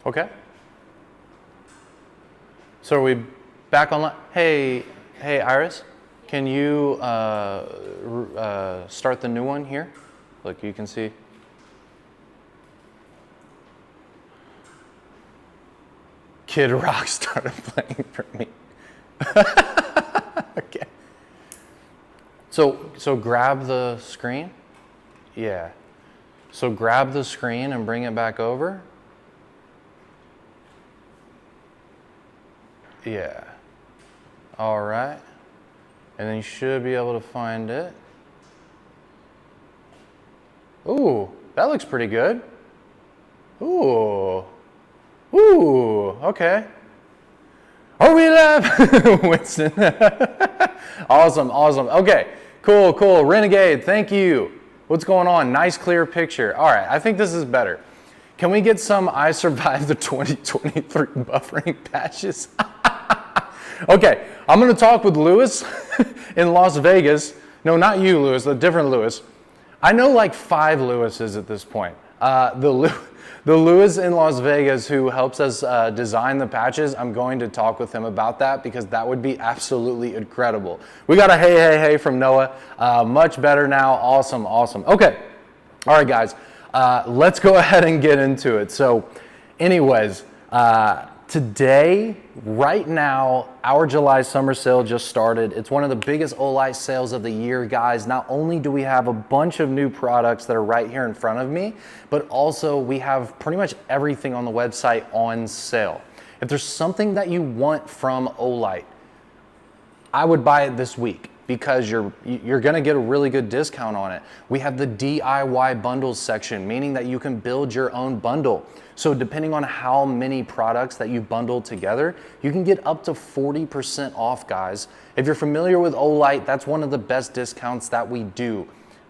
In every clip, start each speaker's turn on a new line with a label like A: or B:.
A: Okay. So are we back online? Hey, Iris, can you start the new one here? Look, you can see. Kid Rock started playing for me. Okay. So grab the screen. Yeah. So grab the screen and bring it back over. Yeah. All right. And then you should be able to find it. Ooh, that looks pretty good. Ooh. Ooh, okay. Are we live? Winston. Awesome. Okay, cool. Renegade, thank you. What's going on? Nice clear picture. All right, I think this is better. Can we get some I survived the 2023 buffering patches? Okay, I'm gonna talk with Lewis in Las Vegas. No, not you, Lewis, a different Lewis. I know like 5 Lewises at this point. The Lewis in Las Vegas who helps us design the patches, I'm going to talk with him about that because that would be absolutely incredible. We got a hey from Noah. Much better now. Awesome. Okay. All right, guys. Let's go ahead and get into it. So anyways, today, right now, our July summer sale just started. It's one of the biggest Olight sales of the year, guys. Not only do we have a bunch of new products that are right here in front of me, but also we have pretty much everything on the website on sale. If there's something that you want from Olight, I would buy it this week because you're gonna get a really good discount on it. We have the DIY bundles section, meaning that you can build your own bundle. So depending on how many products that you bundle together, you can get up to 40% off, guys. If you're familiar with Olight, that's one of the best discounts that we do.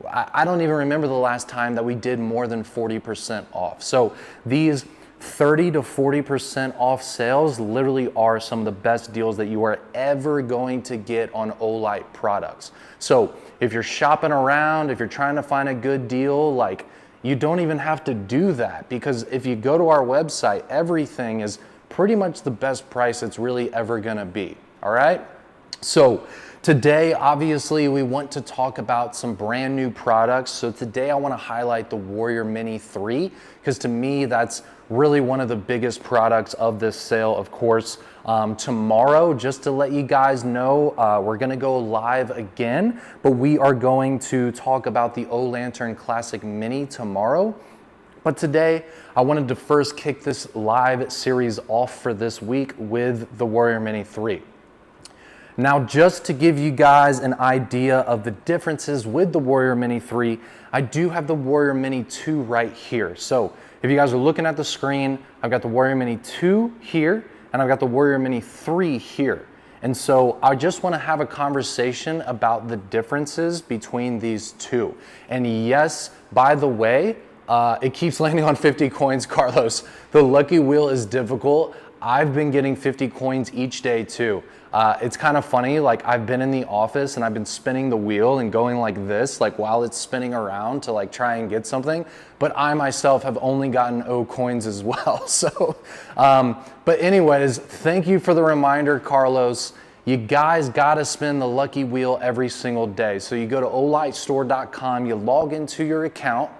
A: I don't even remember the last time that we did more than 40% off. So these 30 to 40% off sales literally are some of the best deals that you are ever going to get on Olight products. So if you're shopping around, if you're trying to find a good deal, like, you don't even have to do that because if you go to our website, everything is pretty much the best price it's really ever gonna be, all right? So today, obviously, we want to talk about some brand new products. So today I wanna highlight the Warrior Mini 3 because to me, that's really one of the biggest products of this sale, of course. Tomorrow, just to let you guys know, we're gonna go live again, but we are going to talk about the O-Lantern Classic Mini tomorrow. But today, I wanted to first kick this live series off for this week with the Warrior Mini 3. Now, just to give you guys an idea of the differences with the Warrior Mini 3, I do have the Warrior Mini 2 right here. So if you guys are looking at the screen, I've got the Warrior Mini 2 here, and I've got the Warrior Mini 3 here. And so I just want to have a conversation about the differences between these two. And yes, by the way, it keeps landing on 50 coins, Carlos. The lucky wheel is difficult. I've been getting 50 coins each day too. It's kind of funny, like I've been in the office and I've been spinning the wheel and going like this, like while it's spinning around to like try and get something, but I myself have only gotten O coins as well. So, but anyways, thank you for the reminder, Carlos. You guys gotta spin the lucky wheel every single day. So you go to olightstore.com, you log into your account,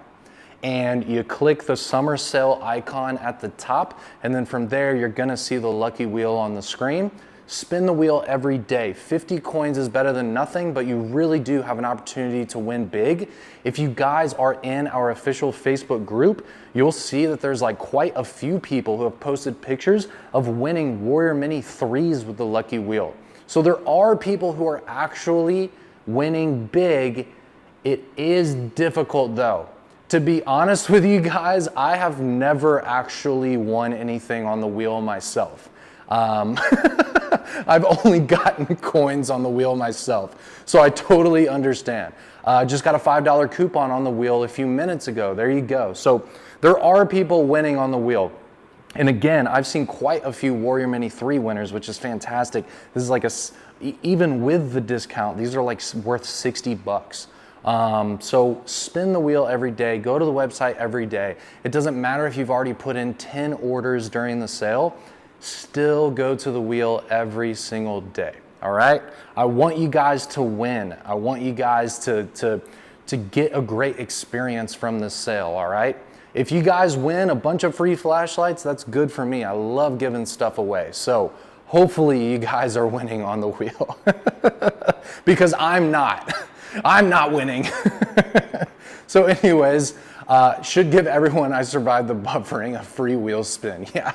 A: and you click the summer sale icon at the top, and then from there you're gonna see the lucky wheel on the screen. Spin the wheel every day. 50 coins is better than nothing, but you really do have an opportunity to win big. If you guys are in our official Facebook group, you'll see that there's like quite a few people who have posted pictures of winning Warrior Mini 3s with the lucky wheel. So there are people who are actually winning big. It is difficult though. To be honest with you guys, I have never actually won anything on the wheel myself. I've only gotten coins on the wheel myself, so I totally understand. Just got a $5 coupon on the wheel a few minutes ago. There you go. So there are people winning on the wheel. And again, I've seen quite a few Warrior Mini 3 winners, which is fantastic. This is like even with the discount, these are like worth 60 bucks. So spin the wheel every day, go to the website every day. It doesn't matter if you've already put in 10 orders during the sale, still go to the wheel every single day, all right? I want you guys to win. I want you guys to get a great experience from this sale, all right? If you guys win a bunch of free flashlights, that's good for me. I love giving stuff away. So hopefully you guys are winning on the wheel because I'm not. I'm not winning. So anyways, should give everyone I survived the buffering a free wheel spin. Yeah,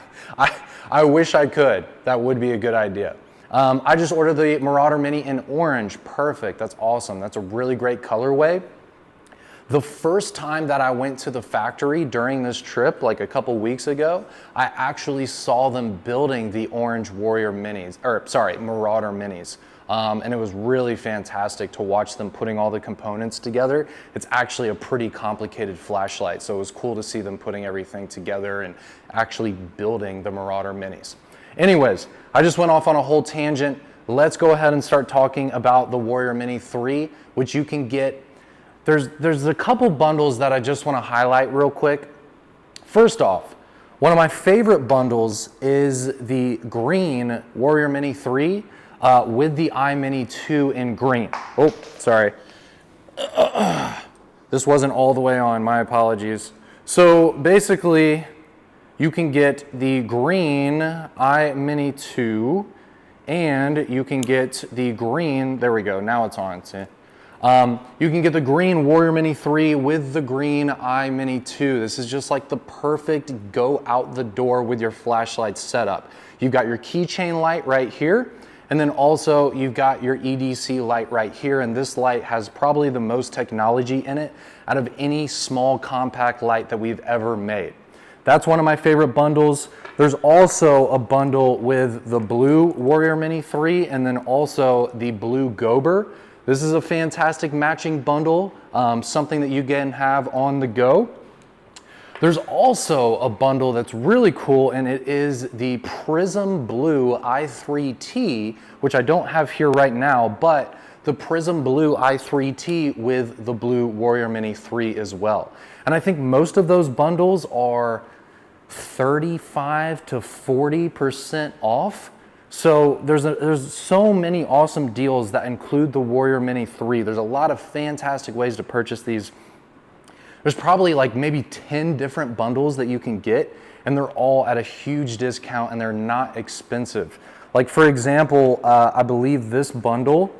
A: I wish I could. That would be a good idea. I just ordered the Marauder Mini in orange. Perfect, that's awesome. That's a really great colorway. The first time that I went to the factory during this trip, like a couple weeks ago, I actually saw them building the orange Warrior Minis, or sorry, Marauder Minis. And it was really fantastic to watch them putting all the components together. It's actually a pretty complicated flashlight, so it was cool to see them putting everything together and actually building the Marauder Minis. Anyways, I just went off on a whole tangent. Let's go ahead and start talking about the Warrior Mini 3, which you can get. There's a couple bundles that I just want to highlight real quick. First off, one of my favorite bundles is the green Warrior Mini 3 with the iMini 2 in green. Oh, sorry. This wasn't all the way on, my apologies. So basically, you can get the green iMini 2 and you can get the green, there we go, now it's on, see? You can get the green Warrior Mini 3 with the green iMini 2. This is just like the perfect go out the door with your flashlight setup. You've got your keychain light right here, and then also you've got your EDC light right here, and this light has probably the most technology in it out of any small compact light that we've ever made. That's one of my favorite bundles. There's also a bundle with the blue Warrior Mini 3 and then also the blue Gober. This is a fantastic matching bundle, something that you can have on the go. There's also a bundle that's really cool, and it is the Prism Blue i3T, which I don't have here right now, but the Prism Blue i3T with the blue Warrior Mini 3 as well. And I think most of those bundles are 35 to 40% off. So there's so many awesome deals that include the Warrior Mini 3. There's a lot of fantastic ways to purchase these. There's probably like maybe 10 different bundles that you can get, and they're all at a huge discount and they're not expensive. Like for example, I believe this bundle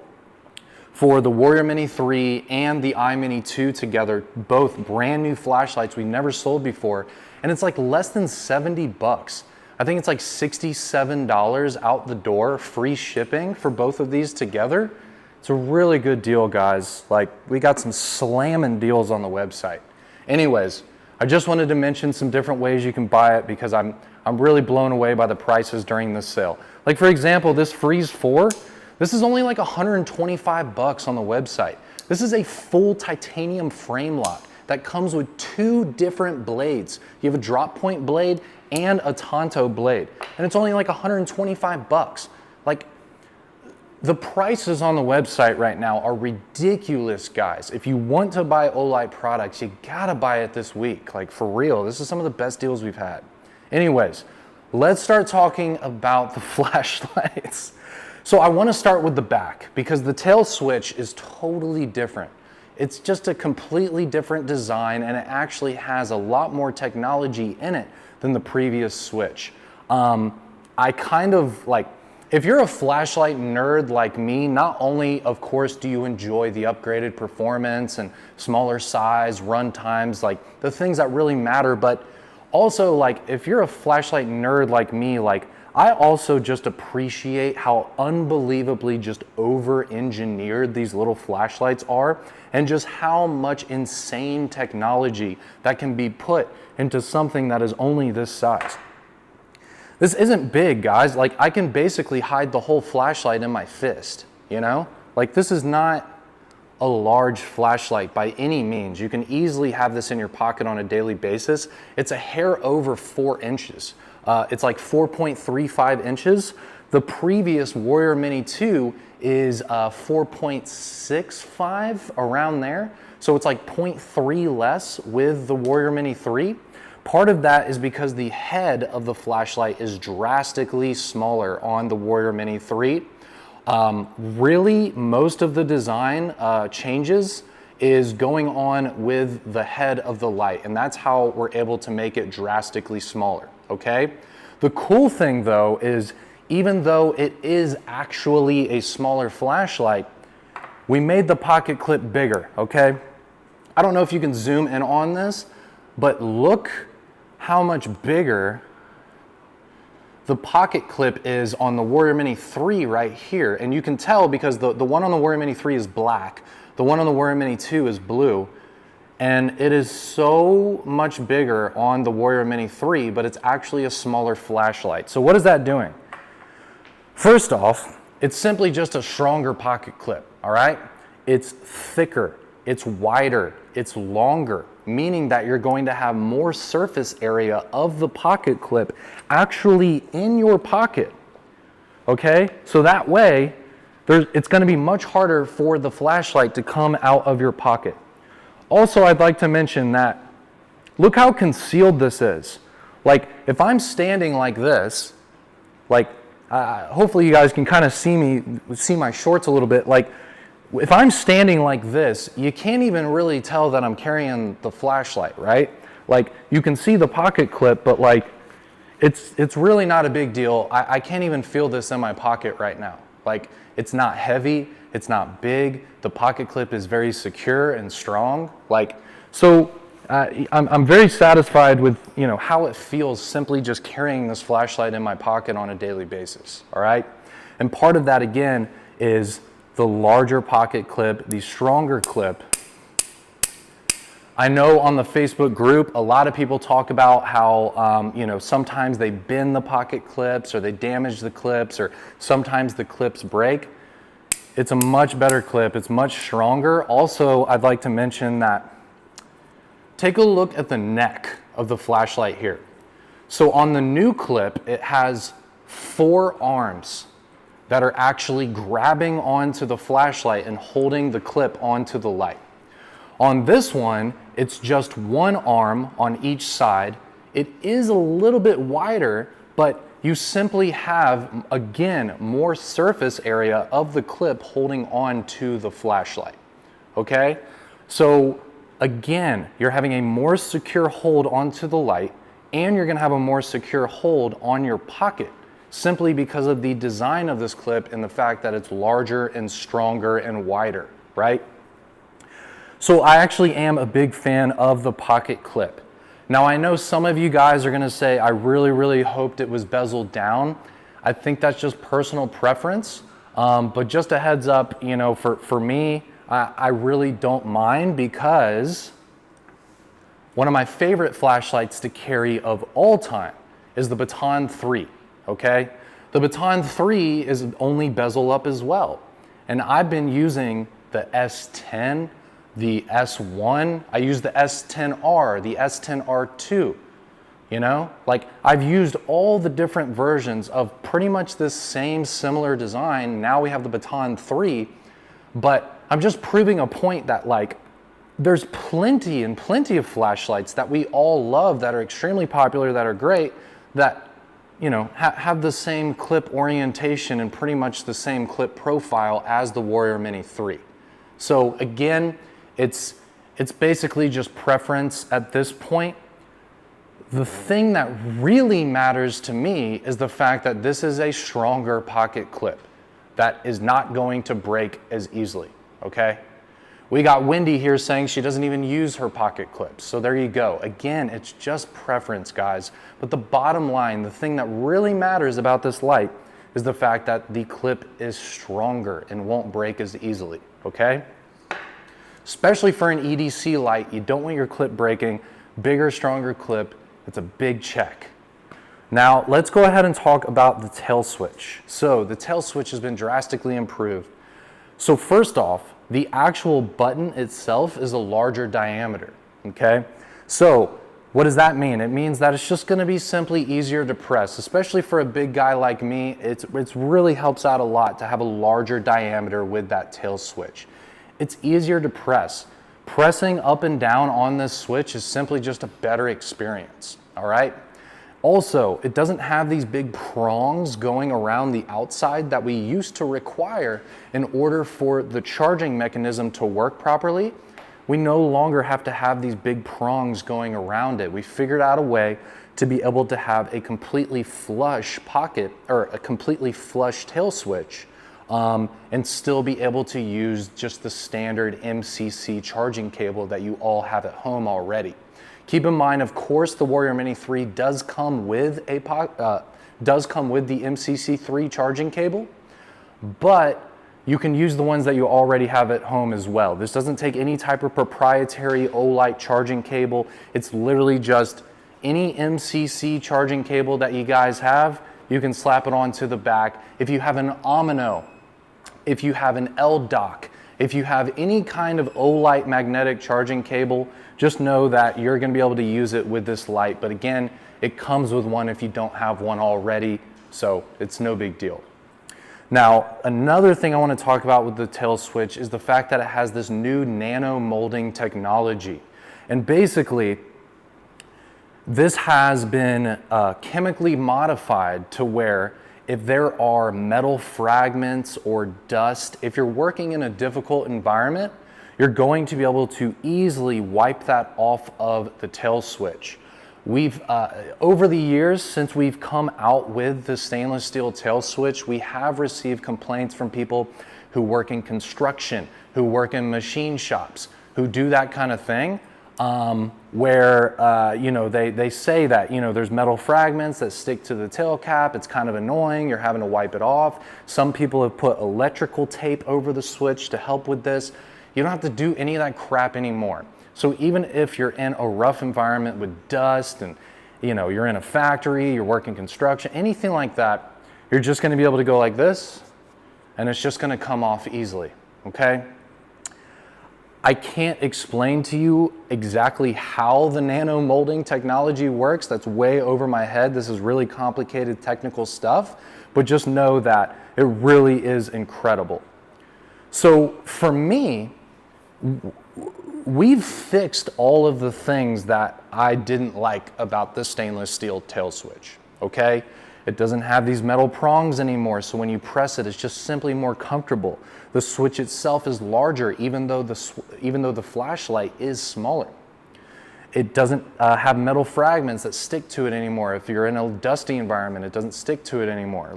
A: for the Warrior Mini 3 and the iMini 2 together, both brand new flashlights we've never sold before, and it's like less than 70 bucks. I think it's like $67 out the door, free shipping for both of these together. It's a really good deal, guys. Like, we got some slamming deals on the website. Anyways, I just wanted to mention some different ways you can buy it because I'm really blown away by the prices during this sale. Like for example, this Freeze 4, this is only like 125 bucks on the website. This is a full titanium frame lock that comes with 2 different blades. You have a drop point blade and a Tonto blade, and it's only like 125 bucks. Like, the prices on the website right now are ridiculous, guys. If you want to buy Olight products, you gotta buy it this week. Like, for real, this is some of the best deals we've had. Anyways, let's start talking about the flashlights. So I wanna start with the back because the tail switch is totally different. It's just a completely different design, and it actually has a lot more technology in it than the previous switch. I kind of like, if you're a flashlight nerd like me, not only, of course, do you enjoy the upgraded performance and smaller size, run times, like the things that really matter, but also like if you're a flashlight nerd like me, like I also just appreciate how unbelievably just over-engineered these little flashlights are, and just how much insane technology that can be put into something that is only this size. This isn't big, guys. Like, I can basically hide the whole flashlight in my fist, you know? Like, this is not a large flashlight by any means. You can easily have this in your pocket on a daily basis. It's a hair over 4 inches. It's like 4.35 inches. The previous Warrior Mini 2 is 4.65, around there. So it's like 0.3 less with the Warrior Mini 3. Part of that is because the head of the flashlight is drastically smaller on the Warrior Mini 3. Really, most of the design changes is going on with the head of the light, and that's how we're able to make it drastically smaller, okay? The cool thing though is, even though it is actually a smaller flashlight, we made the pocket clip bigger, okay? I don't know if you can zoom in on this, but look how much bigger the pocket clip is on the Warrior Mini 3 right here. And you can tell because the one on the Warrior Mini 3 is black, the one on the Warrior Mini 2 is blue, and it is so much bigger on the Warrior Mini 3, but it's actually a smaller flashlight. So what is that doing? First off, it's simply just a stronger pocket clip, all right? It's thicker, it's wider, it's longer, meaning that you're going to have more surface area of the pocket clip actually in your pocket, okay? So that way, it's gonna be much harder for the flashlight to come out of your pocket. Also, I'd like to mention that, look how concealed this is. Like, if I'm standing like this, like, hopefully you guys can kind of see my shorts a little bit. Like, if I'm standing like this, you can't even really tell that I'm carrying the flashlight, right? Like, you can see the pocket clip, but like, it's really not a big deal. I can't even feel this in my pocket right now. Like, it's not heavy, it's not big. The pocket clip is very secure and strong. Like, so I'm very satisfied with, you know, how it feels simply just carrying this flashlight in my pocket on a daily basis, all right? And part of that, again, is the larger pocket clip, the stronger clip. I know on the Facebook group, a lot of people talk about how, you know, sometimes they bend the pocket clips or they damage the clips or sometimes the clips break. It's a much better clip, it's much stronger. Also, I'd like to mention that, take a look at the neck of the flashlight here. So on the new clip, it has 4 arms that are actually grabbing onto the flashlight and holding the clip onto the light. On this one, it's just 1 arm on each side. It is a little bit wider, but you simply have, again, more surface area of the clip holding on to the flashlight, okay? So again, you're having a more secure hold onto the light, and you're gonna have a more secure hold on your pocket, simply because of the design of this clip and the fact that it's larger and stronger and wider, right? So I actually am a big fan of the pocket clip. Now I know some of you guys are gonna say, I really, really hoped it was bezeled down. I think that's just personal preference, but just a heads up, you know, for me, I really don't mind, because one of my favorite flashlights to carry of all time is the Baton 3, okay? The Baton 3 is only bezel up as well. And I've been using the S10, the S1, I use the S10R, the S10R2, you know? Like, I've used all the different versions of pretty much this same similar design. Now we have the Baton 3, but I'm just proving a point that, like, there's plenty and plenty of flashlights that we all love, that are extremely popular, that are great, that, you know, have the same clip orientation and pretty much the same clip profile as the Warrior Mini 3. So again, it's basically just preference at this point. The thing that really matters to me is the fact that this is a stronger pocket clip that is not going to break as easily, okay? We got Wendy here saying she doesn't even use her pocket clips. So there you go. Again, it's just preference, guys. But the bottom line, the thing that really matters about this light is the fact that the clip is stronger and won't break as easily, okay? Especially for an EDC light, you don't want your clip breaking. Bigger, stronger clip, it's a big check. Now, let's go ahead and talk about the tail switch. So the tail switch has been drastically improved. So first off, the actual button itself is a larger diameter, okay? So What does that mean? It means that it's just going to be simply easier to press, especially for a big guy like me. It's really helps out a lot to have a larger diameter with that tail switch. It's easier to press. Pressing up and down on this switch is simply just a better experience, all right? Also, it doesn't have these big prongs going around the outside that we used to require in order for the charging mechanism to work properly. We no longer have to have these big prongs going around it. We figured out a way to be able to have a completely flush pocket or a completely flush tail switch and still be able to use just the standard MCC charging cable that you all have at home already. Keep in mind, of course, the Warrior Mini 3 does come with the MCC3 charging cable, but you can use the ones that you already have at home as well. This doesn't take any type of proprietary Olight charging cable. It's literally just any MCC charging cable that you guys have, you can slap it onto the back. If you have an Omino, if you have an L-Dock, if you have any kind of Olight magnetic charging cable, just know that you're gonna be able to use it with this light. But again, it comes with one if you don't have one already, so it's no big deal. Now, another thing I want to talk about with the tail switch is the fact that it has this new nano molding technology. And basically, this has been chemically modified to where if there are metal fragments or dust, if you're working in a difficult environment, you're going to be able to easily wipe that off of the tail switch. We've, over the years, since we've come out with the stainless steel tail switch, we have received complaints from people who work in construction, who work in machine shops, who do that kind of thing, where, you know, they say that, you know, there's metal fragments that stick to the tail cap. It's kind of annoying. You're having to wipe it off. Some people have put electrical tape over the switch to help with this. You don't have to do any of that crap anymore. So even if you're in a rough environment with dust and, you know, you're in a factory, you're working construction, anything like that, you're just going to be able to go like this and it's just going to come off easily, okay? I can't explain to you exactly how the nano molding technology works. That's way over my head. This is really complicated technical stuff, but just know that it really is incredible. So for me, we've fixed all of the things that I didn't like about the stainless steel tail switch, okay? It doesn't have these metal prongs anymore, so when you press it, it's just simply more comfortable. The switch itself is larger, even though the flashlight is smaller. It doesn't have metal fragments that stick to it anymore. If you're in a dusty environment, it doesn't stick to it anymore.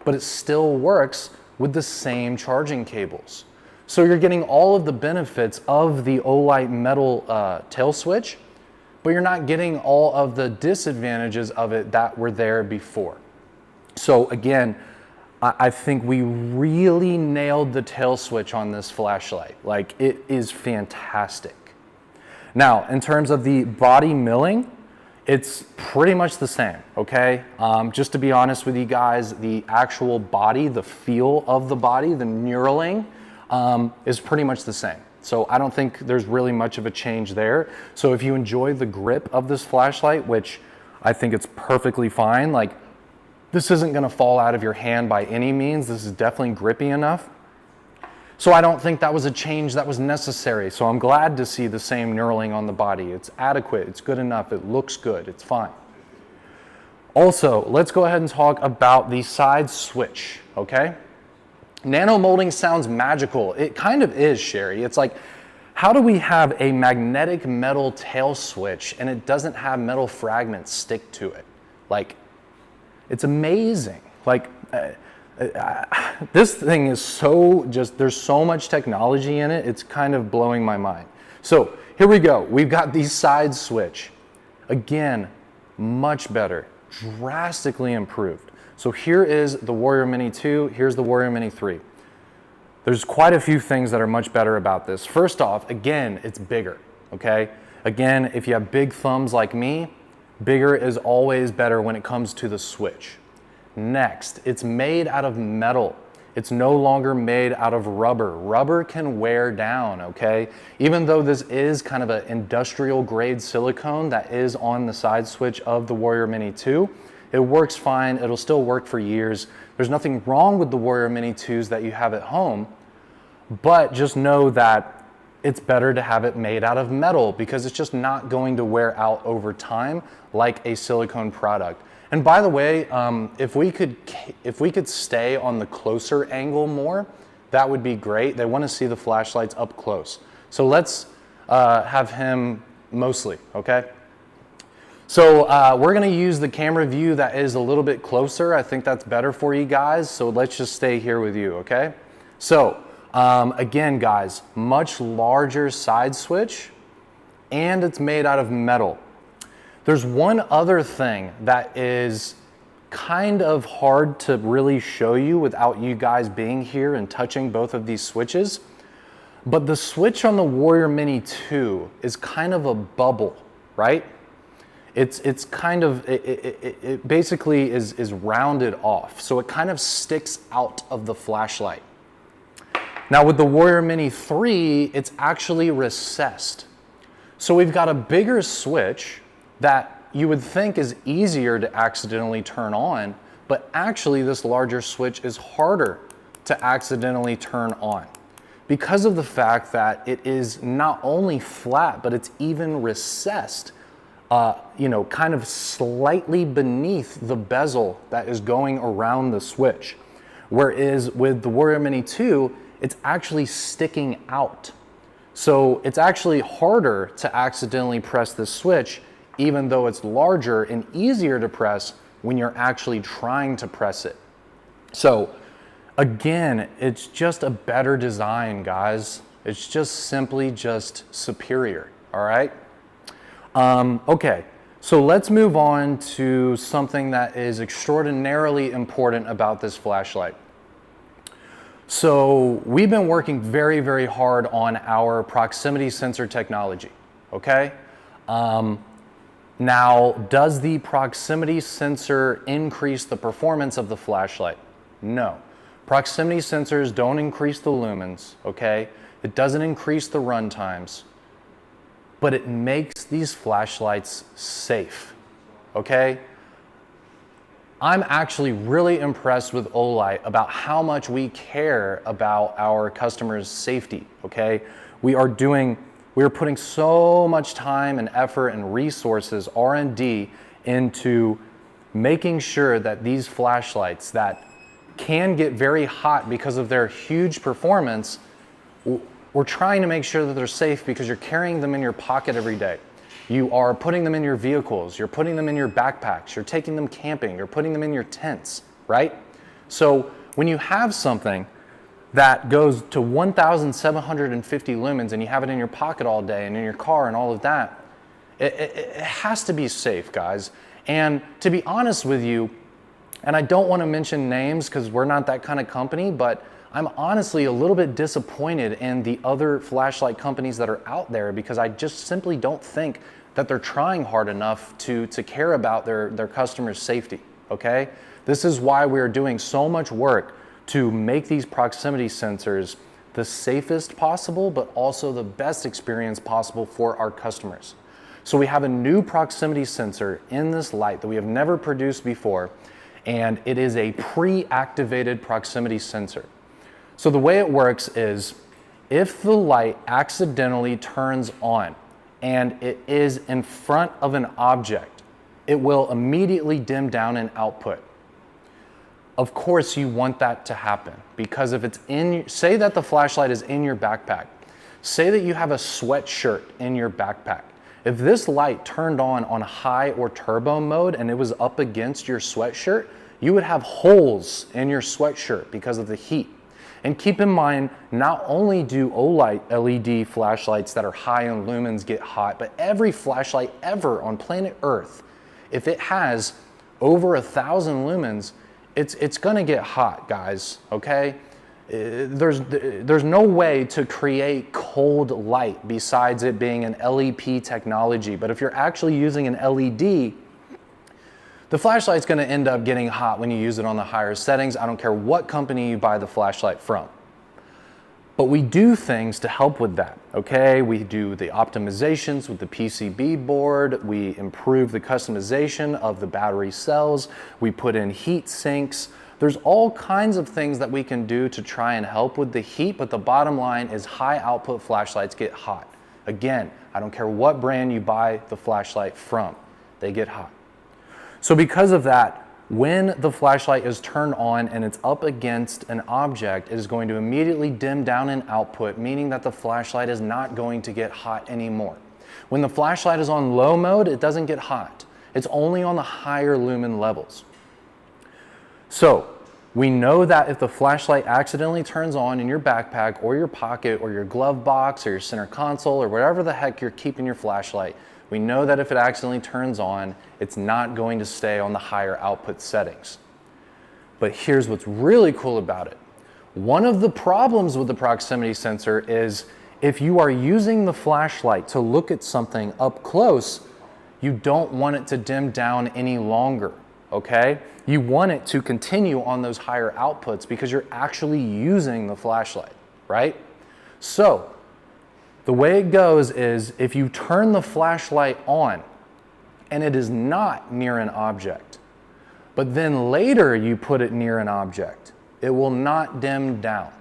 A: But it still works with the same charging cables. So you're getting all of the benefits of the Olight metal tail switch, but you're not getting all of the disadvantages of it that were there before. So again, I think we really nailed the tail switch on this flashlight. Like, it is fantastic. Now, in terms of the body milling, it's pretty much the same, okay? Just to be honest with you guys, the actual body, the feel of the body, the knurling, is pretty much the same. So I don't think there's really much of a change there. So if you enjoy the grip of this flashlight, which I think it's perfectly fine, like, this isn't gonna fall out of your hand by any means. This is definitely grippy enough. So I don't think that was a change that was necessary. So I'm glad to see the same knurling on the body. It's adequate, it's good enough, it looks good, it's fine. Also, let's go ahead and talk about the side switch, okay? Nano molding sounds magical. It kind of is, Sherry. It's like, how do we have a magnetic metal tail switch and it doesn't have metal fragments stick to it? Like, it's amazing. Like, this thing is so there's so much technology in it, it's kind of blowing my mind. So here we go. We've got the side switch. Again, much better, drastically improved. So here is the Warrior Mini 2, here's the Warrior Mini 3. There's quite a few things that are much better about this. First off, again, it's bigger, okay? Again, if you have big thumbs like me, bigger is always better when it comes to the switch. Next, it's made out of metal. It's no longer made out of rubber. Rubber can wear down, okay? Even though this is kind of an industrial grade silicone that is on the side switch of the Warrior Mini 2, it works fine. It'll still work for years. There's nothing wrong with the Warrior Mini 2s that you have at home, but just know that it's better to have it made out of metal because it's just not going to wear out over time like a silicone product. And by the way, if we could stay on the closer angle more, that would be great. They want to see the flashlights up close. So let's have him mostly, okay? So we're going to use the camera view that is a little bit closer. I think that's better for you guys. So let's just stay here with you, okay? So again, guys, much larger side switch, and it's made out of metal. There's one other thing that is kind of hard to really show you without you guys being here and touching both of these switches. But the switch on the Warrior Mini 2 is kind of a bubble, right? It's kind of, it basically is rounded off. So it kind of sticks out of the flashlight. Now with the Warrior Mini 3, it's actually recessed. So we've got a bigger switch that you would think is easier to accidentally turn on, but actually this larger switch is harder to accidentally turn on because of the fact that it is not only flat, but it's even recessed, kind of slightly beneath the bezel that is going around the switch. Whereas with the Warrior Mini 2, it's actually sticking out. So it's actually harder to accidentally press this switch, even though it's larger and easier to press when you're actually trying to press it. So again, it's just a better design, guys. It's just simply just superior, all right? Okay, so let's move on to something that is extraordinarily important about this flashlight. So we've been working very, very hard on our proximity sensor technology, okay? Now, does the proximity sensor increase the performance of the flashlight? No. Proximity sensors don't increase the lumens, okay? It doesn't increase the run times, but it makes these flashlights safe, okay? I'm actually really impressed with Olight about how much we care about our customers' safety, okay? We are putting so much time and effort and resources, R&D, into making sure that these flashlights that can get very hot because of their huge performance, we're trying to make sure that they're safe because you're carrying them in your pocket every day. You are putting them in your vehicles, you're putting them in your backpacks, you're taking them camping, you're putting them in your tents, right? So when you have something that goes to 1,750 lumens and you have it in your pocket all day and in your car and all of that, it has to be safe, guys. And to be honest with you, and I don't want to mention names because we're not that kind of company, but I'm honestly a little bit disappointed in the other flashlight companies that are out there because I just simply don't think that they're trying hard enough to care about their customers' safety, okay? This is why we're doing so much work to make these proximity sensors the safest possible, but also the best experience possible for our customers. So we have a new proximity sensor in this light that we have never produced before, and it is a pre-activated proximity sensor. So the way it works is if the light accidentally turns on and it is in front of an object, it will immediately dim down in output. Of course you want that to happen because if it's say that the flashlight is in your backpack, say that you have a sweatshirt in your backpack. If this light turned on high or turbo mode and it was up against your sweatshirt, you would have holes in your sweatshirt because of the heat. And keep in mind, not only do Olight LED flashlights that are high in lumens get hot, but every flashlight ever on planet Earth, if it has over 1,000 lumens, it's gonna get hot, guys, okay? There's no way to create cold light besides it being an LEP technology. But if you're actually using an LED, The flashlight's gonna end up getting hot when you use it on the higher settings. I don't care what company you buy the flashlight from. But we do things to help with that, okay? We do the optimizations with the PCB board, we improve the customization of the battery cells, we put in heat sinks. There's all kinds of things that we can do to try and help with the heat, but the bottom line is high output flashlights get hot. Again, I don't care what brand you buy the flashlight from, they get hot. So because of that, when the flashlight is turned on and it's up against an object, it is going to immediately dim down in output, meaning that the flashlight is not going to get hot anymore. When the flashlight is on low mode, it doesn't get hot. It's only on the higher lumen levels. So we know that if the flashlight accidentally turns on in your backpack or your pocket or your glove box or your center console or wherever the heck you're keeping your flashlight, we know that if it accidentally turns on, it's not going to stay on the higher output settings. But here's what's really cool about it. One of the problems with the proximity sensor is if you are using the flashlight to look at something up close, you don't want it to dim down any longer, okay? You want it to continue on those higher outputs because you're actually using the flashlight, right? So, the way it goes is if you turn the flashlight on and it is not near an object, but then later you put it near an object, it will not dim down.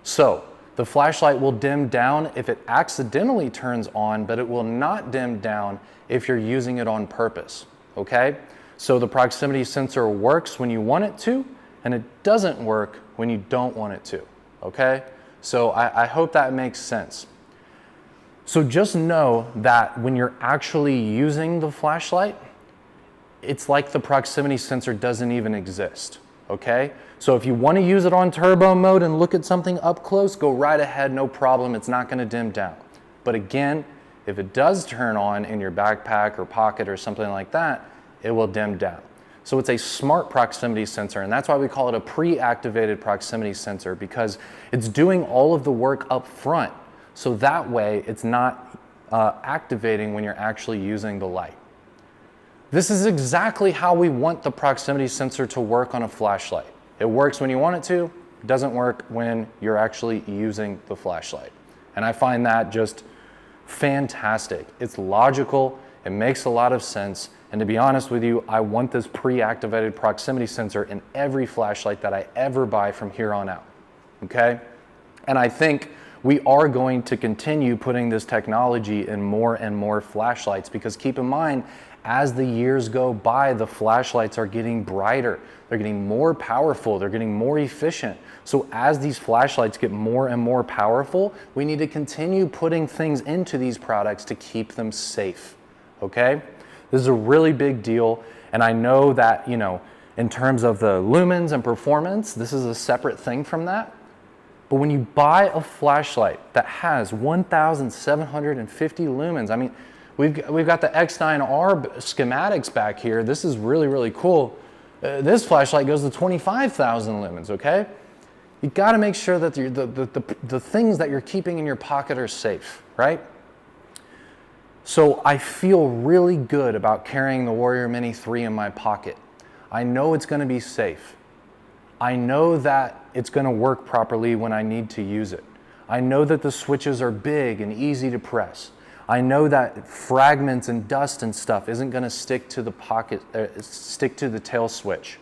A: So the flashlight will dim down if it accidentally turns on, but it will not dim down if you're using it on purpose, okay? So the proximity sensor works when you want it to, and it doesn't work when you don't want it to, okay? So I hope that makes sense. So just know that when you're actually using the flashlight, it's like the proximity sensor doesn't even exist, okay? So if you want to use it on turbo mode and look at something up close, go right ahead, no problem, it's not going to dim down. But again, if it does turn on in your backpack or pocket or something like that, it will dim down. So it's a smart proximity sensor, and that's why we call it a pre-activated proximity sensor, because it's doing all of the work up front. So that way it's not activating when you're actually using the light. This is exactly how we want the proximity sensor to work on a flashlight. It works when you want it to, it doesn't work when you're actually using the flashlight. And I find that just fantastic. It's logical, it makes a lot of sense, and to be honest with you, I want this pre-activated proximity sensor in every flashlight that I ever buy from here on out, okay? And I think we are going to continue putting this technology in more and more flashlights, because keep in mind, as the years go by, the flashlights are getting brighter, they're getting more powerful, they're getting more efficient. So as these flashlights get more and more powerful, we need to continue putting things into these products to keep them safe, okay? This is a really big deal, and I know that, you know, in terms of the lumens and performance, this is a separate thing from that. But when you buy a flashlight that has 1,750 lumens, I mean, we've got the X9R schematics back here. This is really, really cool. This flashlight goes to 25,000 lumens, okay? You gotta make sure that the things that you're keeping in your pocket are safe, right? So I feel really good about carrying the Warrior Mini 3 in my pocket. I know it's gonna be safe. I know that it's going to work properly when I need to use it. I know that the switches are big and easy to press. I know that fragments and dust and stuff isn't going to stick to the stick to the tail switch.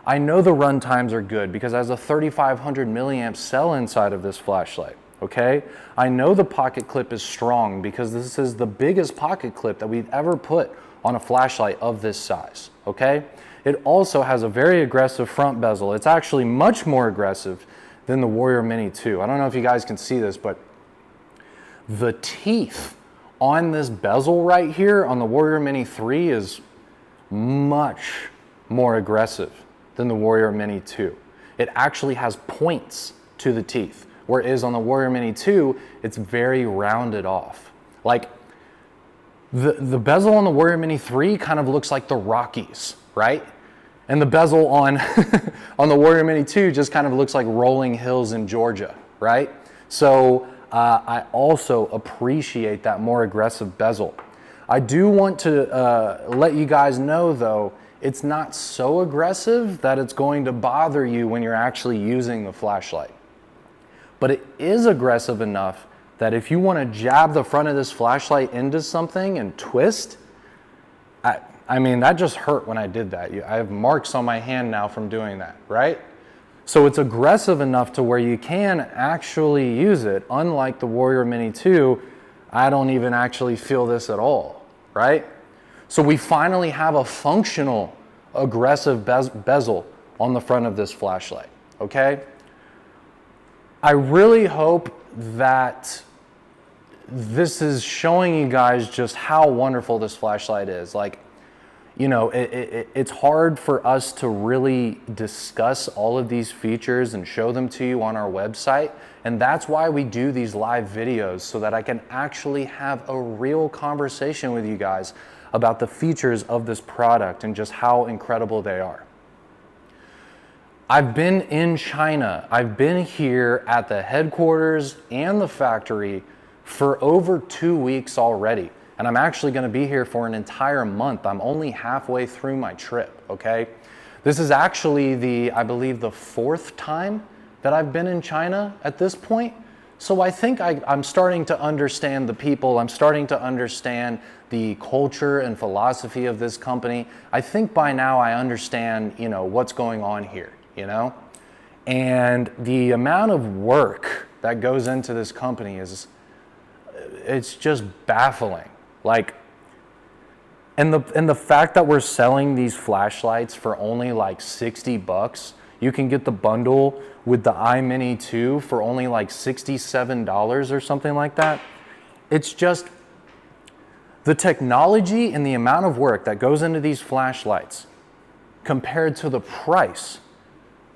A: I know the run times are good because it has a 3,500 milliamp cell inside of this flashlight, okay? I know the pocket clip is strong because this is the biggest pocket clip that we've ever put on a flashlight of this size, okay? It also has a very aggressive front bezel. It's actually much more aggressive than the Warrior Mini 2. I don't know if you guys can see this, but the teeth on this bezel right here on the Warrior Mini 3 is much more aggressive than the Warrior Mini 2. It actually has points to the teeth, whereas on the Warrior Mini 2, it's very rounded off. Like the bezel on the Warrior Mini 3 kind of looks like the Rockies, right? And the bezel on, on the Warrior Mini 2 just kind of looks like rolling hills in Georgia, right? So I also appreciate that more aggressive bezel. I do want to let you guys know though, it's not so aggressive that it's going to bother you when you're actually using the flashlight. But it is aggressive enough that if you want to jab the front of this flashlight into something and twist, I mean, that just hurt when I did that. I have marks on my hand now from doing that, right? So it's aggressive enough to where you can actually use it. Unlike the Warrior Mini 2, I don't even actually feel this at all, right? So we finally have a functional, aggressive bezel on the front of this flashlight, okay? I really hope that this is showing you guys just how wonderful this flashlight is. Like, you know, it's hard for us to really discuss all of these features and show them to you on our website. And that's why we do these live videos, so that I can actually have a real conversation with you guys about the features of this product and just how incredible they are. I've been in China. I've been here at the headquarters and the factory for over 2 weeks already. And I'm actually going to be here for an entire month. I'm only halfway through my trip, okay? This is actually I believe the 4th time that I've been in China at this point. So I think I'm starting to understand the people. I'm starting to understand the culture and philosophy of this company. I think by now I understand, you know, what's going on here, you know? And the amount of work that goes into this company it's just baffling. Like, and the fact that we're selling these flashlights for only like 60 bucks, you can get the bundle with the iMini 2 for only like $67 or something like that. It's just the technology and the amount of work that goes into these flashlights compared to the price.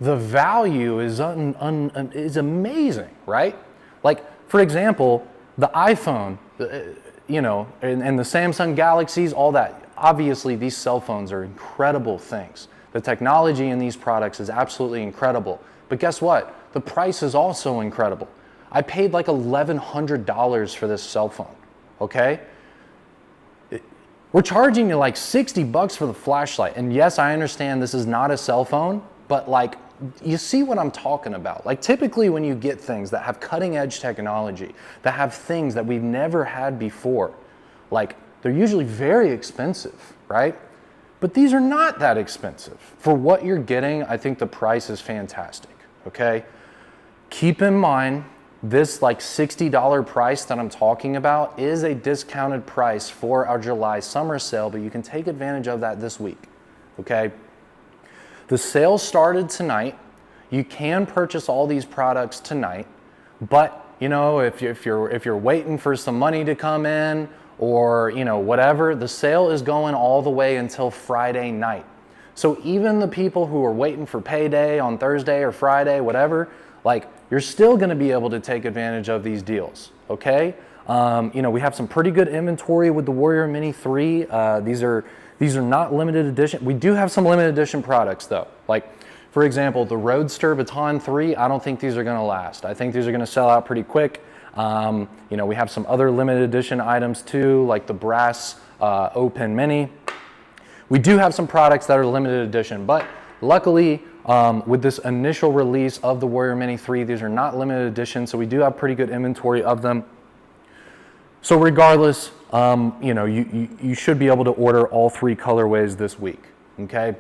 A: The value is amazing, right? Like, for example, the iPhone, you know, and the Samsung Galaxies, all that. Obviously, these cell phones are incredible things. The technology in these products is absolutely incredible. But guess what? The price is also incredible. I paid like $1,100 for this cell phone, okay? We're charging you like 60 bucks for the flashlight. And yes, I understand this is not a cell phone, but like, you see what I'm talking about. Like, typically when you get things that have cutting edge technology, that have things that we've never had before, like, they're usually very expensive, right? But these are not that expensive. For what you're getting, I think the price is fantastic, okay? Keep in mind, this like $60 price that I'm talking about is a discounted price for our July summer sale, but you can take advantage of that this week, okay? The sale started tonight. You can purchase all these products tonight, but you know, if you're waiting for some money to come in, or you know, whatever, the sale is going all the way until Friday night. So even the people who are waiting for payday on Thursday or Friday, whatever, like, you're still going to be able to take advantage of these deals, okay? You know, we have some pretty good inventory with the Warrior Mini 3. These are not limited edition. We do have some limited edition products though. Like, for example, the Roadster Baton 3, I don't think these are gonna last. I think these are gonna sell out pretty quick. You know, we have some other limited edition items too, like the brass O-Pen Mini. We do have some products that are limited edition, but luckily, with this initial release of the Warrior Mini 3, these are not limited edition, so we do have pretty good inventory of them. So regardless, you know, you should be able to order all 3 colorways this week, okay?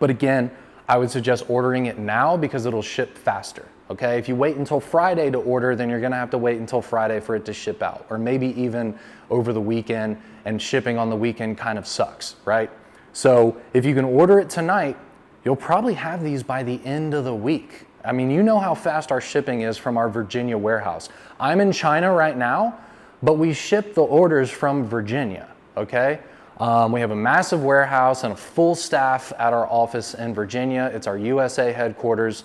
A: But again, I would suggest ordering it now because it'll ship faster, okay? If you wait until Friday to order, then you're gonna have to wait until Friday for it to ship out, or maybe even over the weekend, and shipping on the weekend kind of sucks, right? So if you can order it tonight, you'll probably have these by the end of the week. I mean, you know how fast our shipping is from our Virginia warehouse. I'm in China right now, but we ship the orders from Virginia, okay? We have a massive warehouse and a full staff at our office in Virginia. It's our USA headquarters.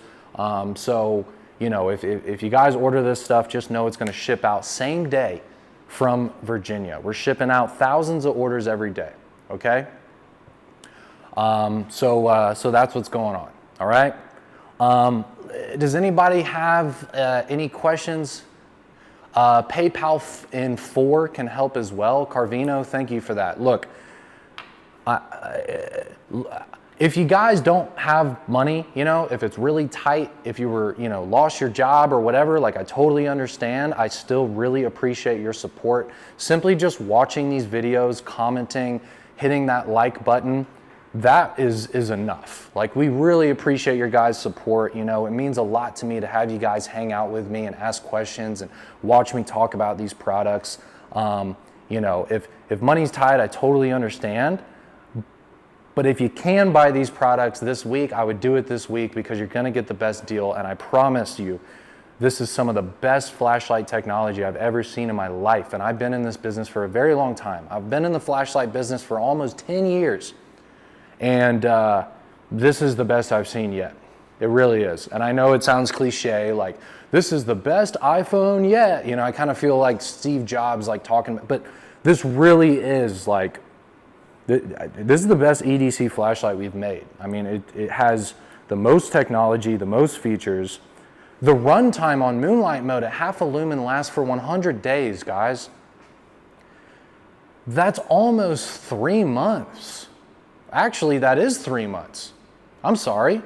A: So, you know, if you guys order this stuff, just know it's gonna ship out same day from Virginia. We're shipping out thousands of orders every day, okay? So that's what's going on, all right? Does anybody have any questions? PayPal in 4 can help as well. Carvino, thank you for that. Look, If you guys don't have money, you know, if it's really tight, if you were, you know, lost your job or whatever, like I totally understand. I still really appreciate your support. Simply just watching these videos, commenting, hitting that like button, that is enough. Like, we really appreciate your guys' support. You know, it means a lot to me to have you guys hang out with me and ask questions and watch me talk about these products. You know, if money's tight, I totally understand. But if you can buy these products this week, I would do it this week because you're gonna get the best deal. And I promise you, this is some of the best flashlight technology I've ever seen in my life. And I've been in this business for a very long time. I've been in the flashlight business for almost 10 years. And this is the best I've seen yet. It really is. And I know it sounds cliche, like, this is the best iPhone yet. You know, I kind of feel like Steve Jobs, like, talking, but this really is, like, this is the best EDC flashlight we've made. I mean, it has the most technology, the most features. The runtime on Moonlight mode at half a lumen lasts for 100 days, guys. That's almost 3 months. Actually, that is 3 months. I'm sorry.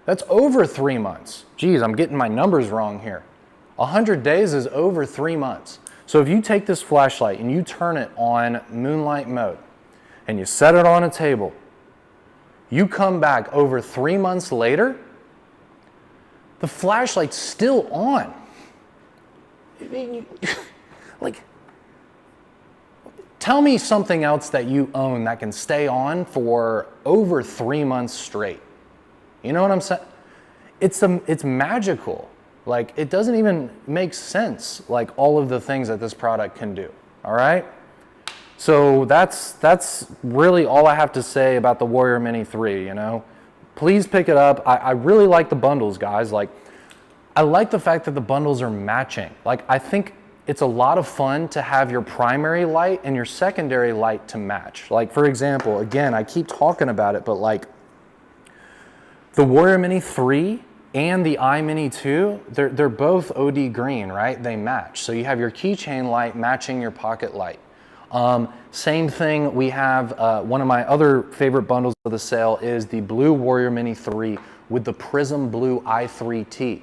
A: That's over 3 months. Geez, I'm getting my numbers wrong here. 100 days is over 3 months. So if you take this flashlight and you turn it on Moonlight mode, and you set it on a table, you come back over 3 months later, the flashlight's still on. Like, tell me something else that you own that can stay on for over 3 months straight. You know what I'm saying? It's magical. Like, it doesn't even make sense, like, all of the things that this product can do, all right? So that's really all I have to say about the Warrior Mini 3, you know? Please pick it up. I really like the bundles, guys. Like, I like the fact that the bundles are matching. Like, I think it's a lot of fun to have your primary light and your secondary light to match. Like, for example, again, I keep talking about it, but like the Warrior Mini 3 and the iMini 2, they're both OD green, right? They match. So you have your keychain light matching your pocket light. Same thing, we have one of my other favorite bundles of the sale is the blue Warrior Mini 3 with the Prism Blue i3T.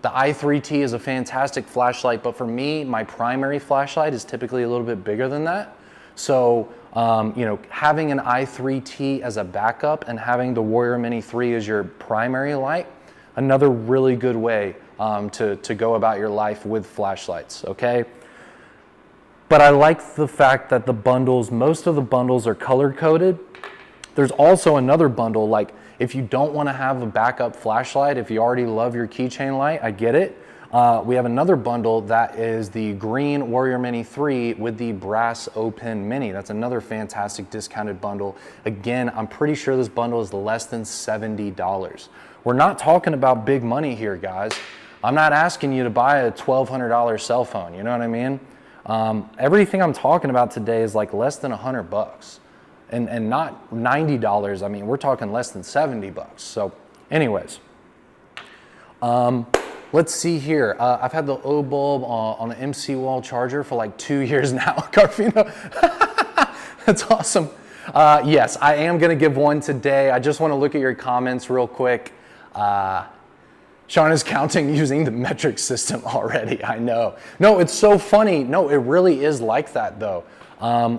A: The i3T is a fantastic flashlight, but for me, my primary flashlight is typically a little bit bigger than that. So, you know, having an i3T as a backup and having the Warrior Mini 3 as your primary light, another really good way to go about your life with flashlights, okay? But I like the fact that the bundles, most of the bundles are color-coded. There's also another bundle, like if you don't want to have a backup flashlight, if you already love your keychain light, I get it. We have another bundle that is the green Warrior Mini 3 with the brass O-Pen Mini. That's another fantastic discounted bundle. Again, I'm pretty sure this bundle is less than $70. We're not talking about big money here, guys. I'm not asking you to buy a $1,200 cell phone, you know what I mean? Everything I'm talking about today is like less than $100 and not $90. I mean, we're talking less than $70. So anyways, let's see here. I've had the O bulb on the MC wall charger for like 2 years now. Carfino, that's awesome. Yes, I am gonna give one today. I just wanna look at your comments real quick. Sean is counting using the metric system already, I know. No, it's so funny. No, it really is like that though.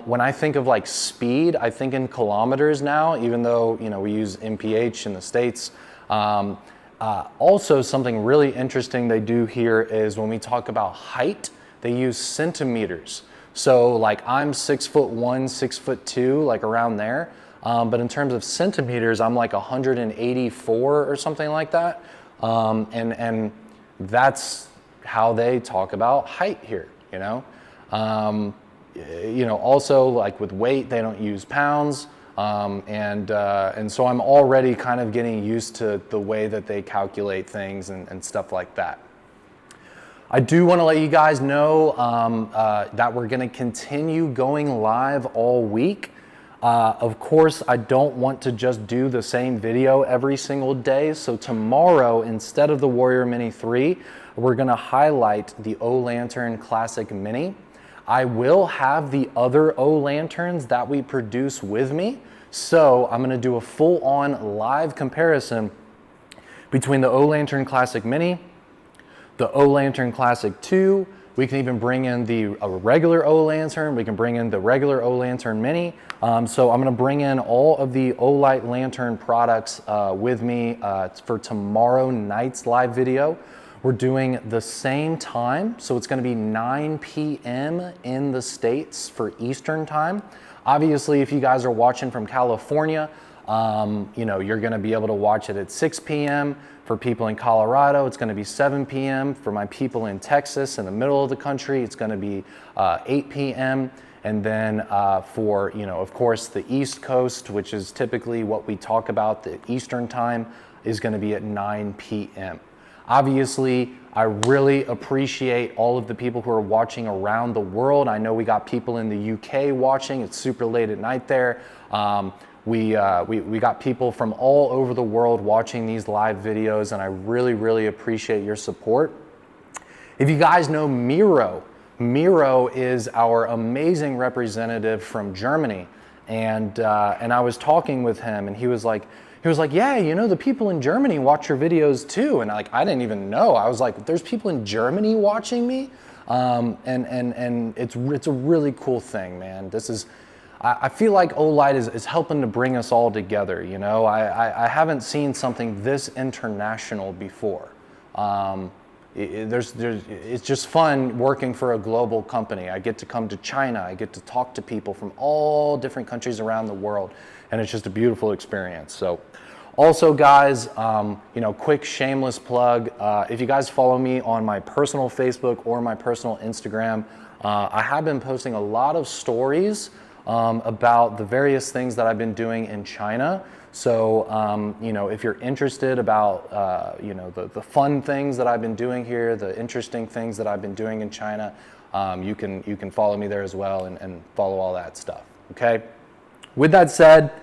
A: When I think of like speed, I think in kilometers now, even though, you know, we use MPH in the States. Also, something really interesting they do here is when we talk about height, they use centimeters. So like I'm 6'1", 6'2", like around there. But in terms of centimeters, I'm like 184 or something like that. And that's how they talk about height here, you know? You know, also like with weight, they don't use pounds. And so I'm already kind of getting used to the way that they calculate things and stuff like that. I do want to let you guys know that we're going to continue going live all week. Of course, I don't want to just do the same video every single day. So tomorrow, instead of the Warrior Mini 3, we're going to highlight the O-Lantern Classic Mini. I will have the other O-Lanterns that we produce with me. So I'm gonna do a full-on live comparison between the O-Lantern Classic Mini, the O-Lantern Classic 2. We can even bring in a regular O-Lantern. We can bring in the regular O-Lantern Mini. So I'm gonna bring in all of the Olight Lantern products with me for tomorrow night's live video. We're doing the same time, so it's gonna be 9 p.m. in the States for Eastern time. Obviously, if you guys are watching from California, you're gonna be able to watch it at 6 p.m. For people in Colorado, it's gonna be 7 p.m. For my people in Texas, in the middle of the country, it's gonna be 8 p.m. And then for, of course, the East Coast, which is typically what we talk about, the Eastern time, is gonna be at 9 p.m. Obviously, I really appreciate all of the people who are watching around the world. I know we got people in the UK watching. It's super late at night there. We got people from all over the world watching these live videos, and I really, really appreciate your support. If you guys know Miro, Miro is our amazing representative from Germany, and I was talking with him, and he was like, yeah, the people in Germany watch your videos too, and I didn't even know. I was like, there's people in Germany watching me, and it's a really cool thing, man. I feel like Olight is helping to bring us all together. I haven't seen something this international before. It's just fun working for a global company. I get to come to China. I get to talk to people from all different countries around the world, and it's just a beautiful experience. So, also, guys, quick shameless plug. If you guys follow me on my personal Facebook or my personal Instagram, I have been posting a lot of stories about the various things that I've been doing in China. So, if you're interested about, the fun things that I've been doing here, the interesting things that I've been doing in China, you can follow me there as well and follow all that stuff, okay? With that said,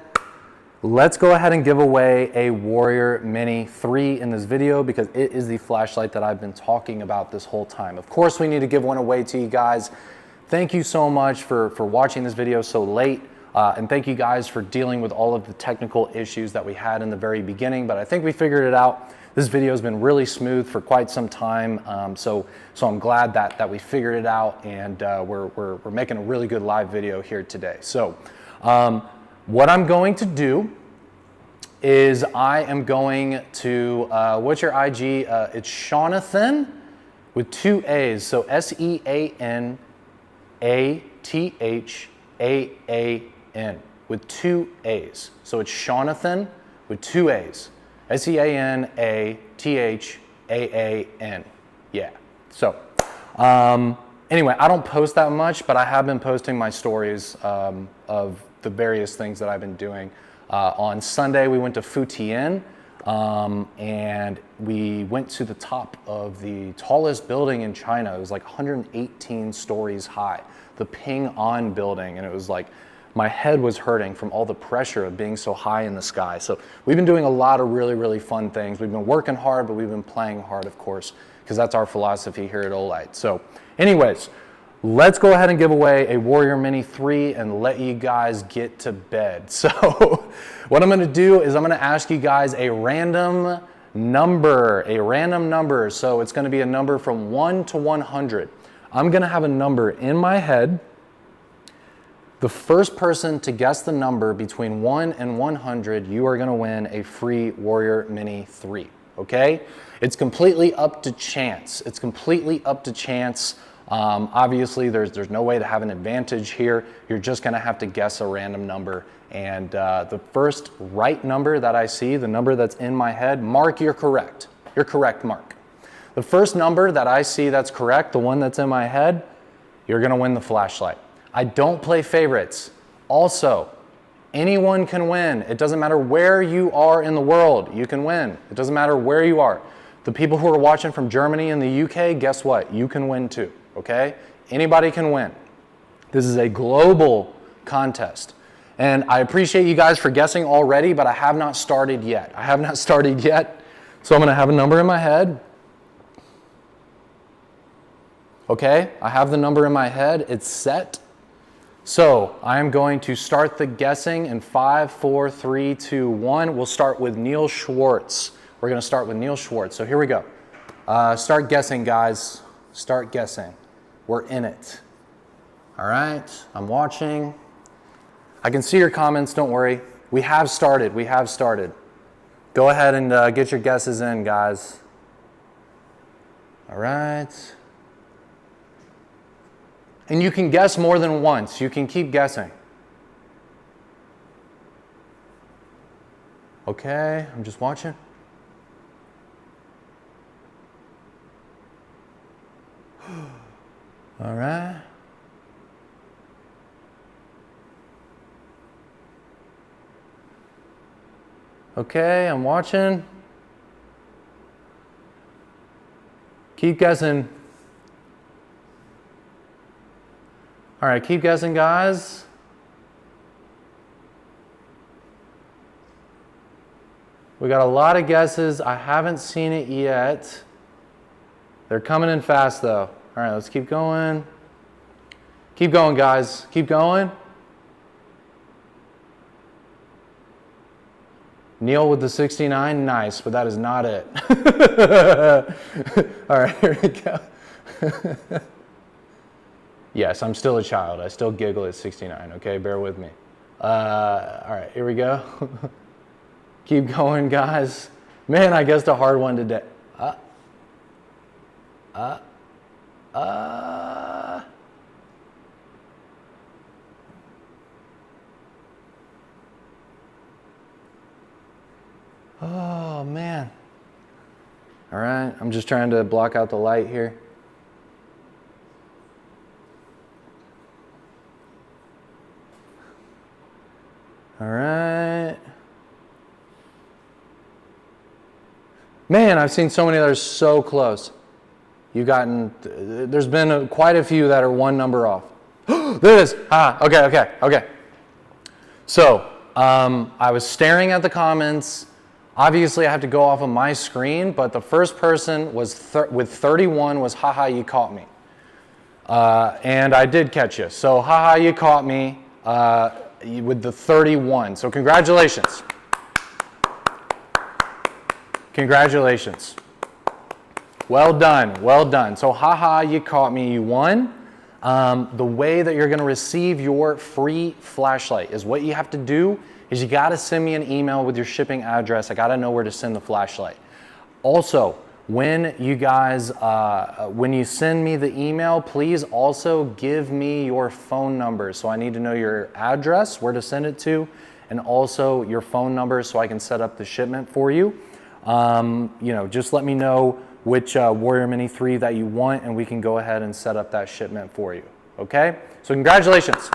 A: let's go ahead and give away a Warrior Mini 3 in this video because it is the flashlight that I've been talking about this whole time. Of course, we need to give one away to you guys. Thank you so much for watching this video so late, and thank you guys for dealing with all of the technical issues that we had in the very beginning, but I think we figured it out. This video has been really smooth for quite some time, so I'm glad that we figured it out, and we're making a really good live video here today. So what I'm going to do is I am going to, what's your IG? It's Shawnathan with 2 A's, so SEANATHAAN with 2 A's. So it's Shawnathan with 2 A's. SEANATHAAN. Yeah. So anyway, I don't post that much, but I have been posting my stories of the various things that I've been doing. On Sunday, we went to Futian, and we went to the top of the tallest building in China. It was like 118 stories high, the Ping An building, and it was like my head was hurting from all the pressure of being so high in the sky. So we've been doing a lot of really, really fun things. We've been working hard, but we've been playing hard, of course, because that's our philosophy here at Olight. So anyways, let's go ahead and give away a Warrior Mini 3 and let you guys get to bed. So what I'm gonna do is I'm gonna ask you guys a random number. So it's gonna be a number from 1 to 100. I'm gonna have a number in my head. The first person to guess the number between 1 and 100, you are gonna win a free Warrior Mini 3, okay? It's completely up to chance. Obviously, there's no way to have an advantage here. You're just gonna have to guess a random number. And the first right number that I see, the number that's in my head, Mark, you're correct. You're correct, Mark. The first number that I see that's correct, the one that's in my head, you're gonna win the flashlight. I don't play favorites. Also, anyone can win. It doesn't matter where you are in the world, you can win. It doesn't matter where you are. The people who are watching from Germany and the UK, guess what? You can win too, okay? Anybody can win. This is a global contest. And I appreciate you guys for guessing already, but I have not started yet. So I'm gonna have a number in my head. Okay, I have the number in my head, it's set. So I'm going to start the guessing in 5, 4, 3, 2, 1. We'll start with Neil Schwartz. We're going to start with Neil Schwartz. So here we go. Start guessing, guys. Start guessing. We're in it. All right. I'm watching. I can see your comments. Don't worry. We have started. We have started. Go ahead and get your guesses in, guys. All right. And you can guess more than once. You can keep guessing. Okay, I'm just watching. All right. Okay, I'm watching. Keep guessing. All right, keep guessing, guys. We got a lot of guesses. I haven't seen it yet. They're coming in fast, though. All right, let's keep going. Keep going, guys. Keep going. Neil with the 69, nice, but that is not it. All right, here we go. Yes, I'm still a child. I still giggle at 69, okay? Bear with me. All right, here we go. Keep going, guys. Man, I guessed a hard one today. Oh, man. All right, I'm just trying to block out the light here. All right. Man, I've seen so many that are so close. There's been quite a few that are one number off. There it is. Okay. So, I was staring at the comments. Obviously, I have to go off of my screen, but the first person was with 31 was haha, you caught me. And I did catch you. So, haha, you caught me with the 31. So, congratulations. Congratulations. Well done, well done. So, haha, you caught me, you won. The way that you're gonna receive your free flashlight is what you have to do is you gotta send me an email with your shipping address. I gotta know where to send the flashlight. Also, when you guys, when you send me the email, please also give me your phone number. So I need to know your address, where to send it to, and also your phone number so I can set up the shipment for you. Just let me know which Warrior Mini 3 that you want, and we can go ahead and set up that shipment for you. Okay? So congratulations.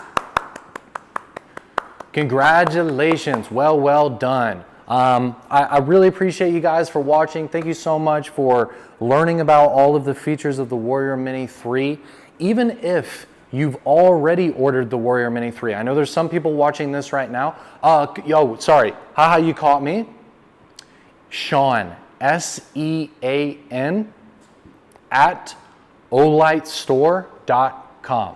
A: Congratulations. Well done. I really appreciate you guys for watching. Thank you so much for learning about all of the features of the Warrior Mini 3. Even if you've already ordered the Warrior Mini 3. I know there's some people watching this right now. Sorry. Haha, you caught me. Sean, SEAN, at olightstore.com.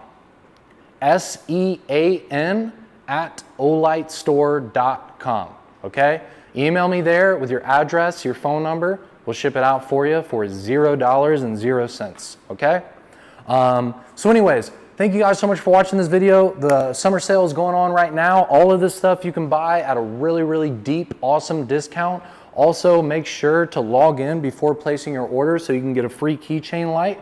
A: SEAN at olightstore.com. Okay? Email me there with your address, your phone number. We'll ship it out for you for $0.00. Okay? So anyways, thank you guys so much for watching this video. The summer sale is going on right now. All of this stuff you can buy at a really deep, awesome discount. Also, make sure to log in before placing your order so you can get a free keychain light.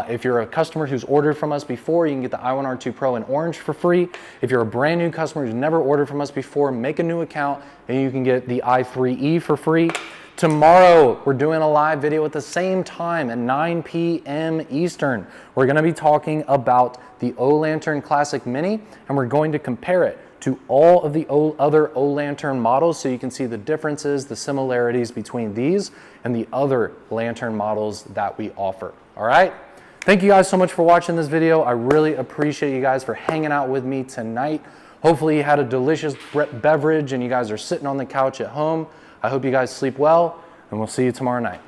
A: If you're a customer who's ordered from us before, you can get the i1R2 Pro in orange for free. If you're a brand new customer who's never ordered from us before, make a new account and you can get the i3E for free. Tomorrow, we're doing a live video at the same time at 9 p.m. Eastern. We're going to be talking about the O-Lantern Classic Mini, and we're going to compare it to all of the other O-Lantern models so you can see the differences, the similarities between these and the other lantern models that we offer. All right? Thank you guys so much for watching this video. I really appreciate you guys for hanging out with me tonight. Hopefully you had a delicious beverage and you guys are sitting on the couch at home. I hope you guys sleep well, and we'll see you tomorrow night.